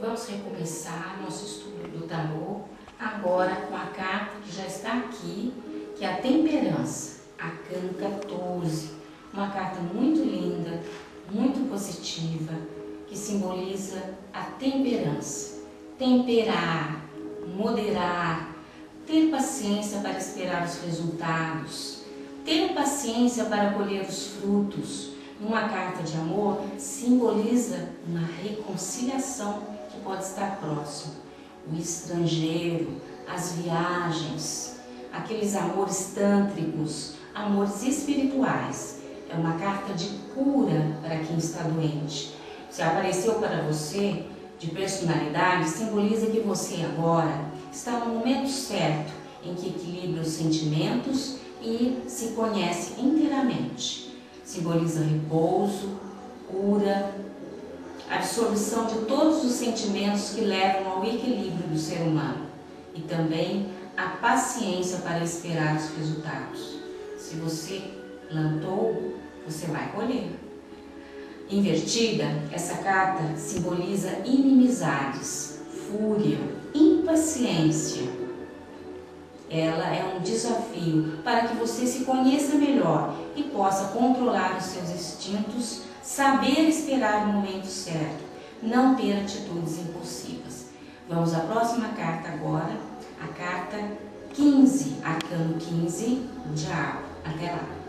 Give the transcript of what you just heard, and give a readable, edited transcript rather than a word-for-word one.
Vamos recomeçar nosso estudo do tarô, agora com a carta que já está aqui, que é a Temperança, Arcano 14. Uma carta muito linda, muito positiva, que simboliza a temperança. Temperar, moderar, ter paciência para esperar os resultados, ter paciência para colher os frutos. Uma carta de amor simboliza uma reconciliação que pode estar próximo. O estrangeiro, as viagens, aqueles amores tântricos, amores espirituais. É uma carta de cura para quem está doente. Se apareceu para você de personalidade, simboliza que você agora está no momento certo em que equilibra os sentimentos e se conhece inteiramente. Simboliza repouso, cura, absorção de todos os sentimentos que levam ao equilíbrio do ser humano e também a paciência para esperar os resultados. Se você plantou, você vai colher. Invertida, essa carta simboliza inimizades, fúria, impaciência. Ela é um desafio para que você se conheça melhor e possa controlar os seus instintos, saber esperar o momento certo, não ter atitudes impulsivas. Vamos à próxima carta agora, a carta 15, Arcano 15, o Diabo. Até lá!